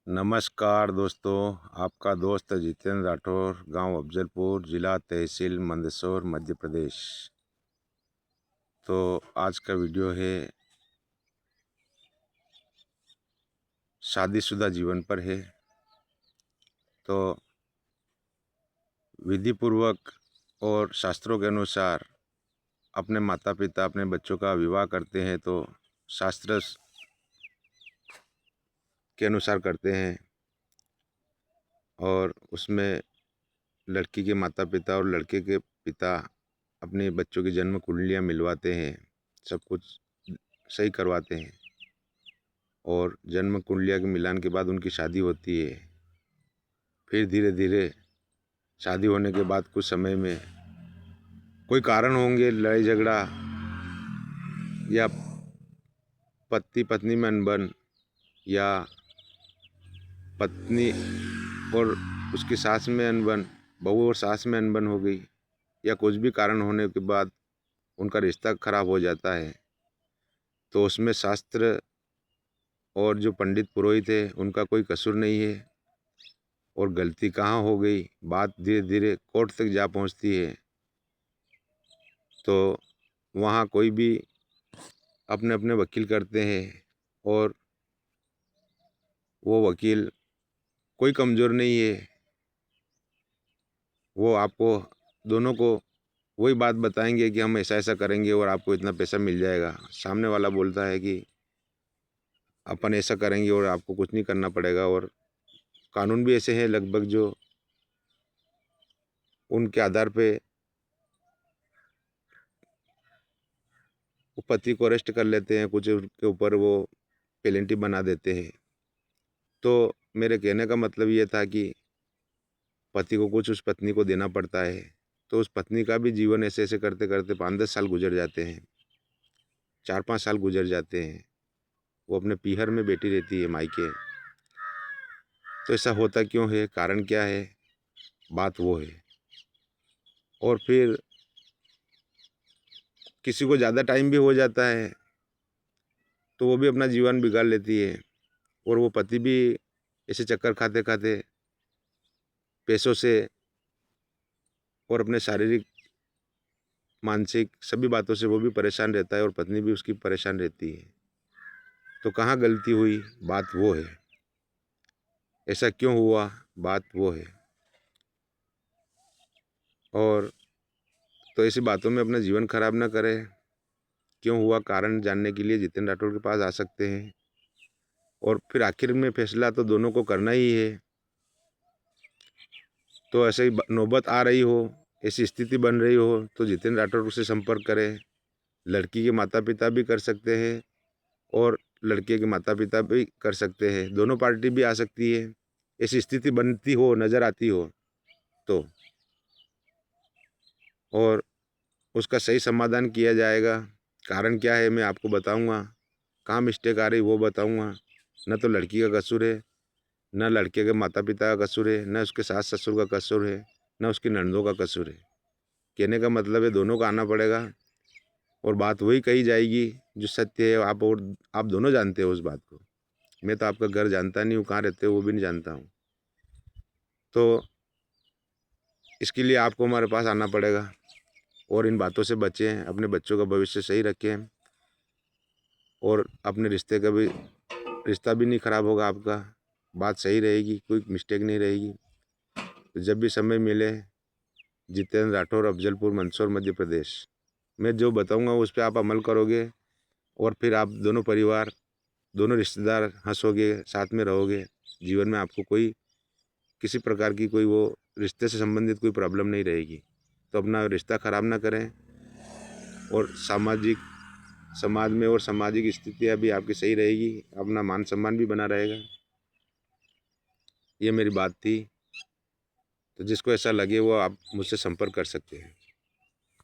नमस्कार दोस्तों, आपका दोस्त जितेंद्र राठौर, गांव अफजलपुर, ज़िला तहसील मंदसौर, मध्य प्रदेश। तो आज का वीडियो है शादीशुदा जीवन पर है। तो विधि पूर्वक और शास्त्रों के अनुसार अपने माता पिता अपने बच्चों का विवाह करते हैं तो शास्त्र के अनुसार करते हैं, और उसमें लड़की के माता पिता और लड़के के पिता अपने बच्चों की जन्म कुंडलियाँ मिलवाते हैं, सब कुछ सही करवाते हैं, और जन्म कुंडलियाँ के मिलान के बाद उनकी शादी होती है। फिर धीरे धीरे शादी होने के बाद कुछ समय में कोई कारण होंगे, लड़ाई झगड़ा या पति पत्नी में अनबन, या पत्नी और उसकी सास में अनबन, बहू और सास में अनबन हो गई, या कुछ भी कारण होने के बाद उनका रिश्ता खराब हो जाता है। तो उसमें शास्त्र और जो पंडित पुरोहित है उनका कोई कसूर नहीं है, और गलती कहाँ हो गई, बात धीरे धीरे कोर्ट तक जा पहुँचती है। तो वहाँ कोई भी अपने अपने वकील करते हैं, और वो वकील कोई कमज़ोर नहीं है, वो आपको दोनों को वही बात बताएंगे कि हम ऐसा ऐसा करेंगे और आपको इतना पैसा मिल जाएगा। सामने वाला बोलता है कि अपन ऐसा करेंगे और आपको कुछ नहीं करना पड़ेगा, और कानून भी ऐसे हैं लगभग जो उनके आधार पे वो पति को अरेस्ट कर लेते हैं, कुछ उनके ऊपर वो पेनल्टी बना देते हैं। तो मेरे कहने का मतलब ये था कि पति को कुछ उस पत्नी को देना पड़ता है, तो उस पत्नी का भी जीवन ऐसे ऐसे करते करते 5-10 साल गुजर जाते हैं, 4-5 साल गुजर जाते हैं। वो अपने पीहर में बैठी रहती है, मायके। तो ऐसा होता क्यों है, कारण क्या है, बात वो है। और फिर किसी को ज़्यादा टाइम भी हो जाता है तो वो भी अपना जीवन बिगाड़ लेती है, और वो पति भी ऐसे चक्कर खाते खाते पैसों से और अपने शारीरिक मानसिक सभी बातों से वो भी परेशान रहता है, और पत्नी भी उसकी परेशान रहती है। तो कहाँ गलती हुई, बात वो है। ऐसा क्यों हुआ, बात वो है। और तो ऐसी बातों में अपना जीवन खराब ना करें। क्यों हुआ, कारण जानने के लिए जितेंद्र राठौर के पास आ सकते हैं, और फिर आखिर में फैसला तो दोनों को करना ही है। तो ऐसे ही नौबत आ रही हो, ऐसी स्थिति बन रही हो, तो जितेंद्र राठौर से संपर्क करें। लड़की के माता पिता भी कर सकते हैं, और लड़के के माता पिता भी कर सकते हैं, दोनों पार्टी भी आ सकती है। ऐसी स्थिति बनती हो, नज़र आती हो तो, और उसका सही समाधान किया जाएगा। कारण क्या है मैं आपको बताऊंगा, कहाँ मिस्टेक आ रही वो बताऊंगा। न तो लड़की का कसूर है, न लड़के के माता पिता का कसूर है, न उसके सास ससुर का कसूर है, न उसकी ननदों का कसूर है। कहने का मतलब है दोनों का आना पड़ेगा, और बात वही कही जाएगी जो सत्य है। आप दोनों जानते हो उस बात को। मैं तो आपका घर जानता नहीं हूँ, कहाँ रहते हो वो भी नहीं जानता हूँ। तो इसके लिए आपको हमारे पास आना पड़ेगा, और इन बातों से बचें, अपने बच्चों का भविष्य सही रखें, और अपने रिश्ता भी नहीं खराब होगा आपका। बात सही रहेगी, कोई मिस्टेक नहीं रहेगी। तो जब भी समय मिले, जितेंद्र राठौर, अफजलपुर, मंदसौर, मध्य प्रदेश। मैं जो बताऊंगा उस पर आप अमल करोगे, और फिर आप दोनों परिवार, दोनों रिश्तेदार हंसोगे, साथ में रहोगे। जीवन में आपको कोई किसी प्रकार की कोई वो रिश्ते से संबंधित कोई प्रॉब्लम नहीं रहेगी। तो अपना रिश्ता ख़राब ना करें, और समाज में और सामाजिक स्थितियाँ भी आपकी सही रहेगी, अपना मान सम्मान भी बना रहेगा। ये मेरी बात थी। तो जिसको ऐसा लगे वो आप मुझसे संपर्क कर सकते हैं।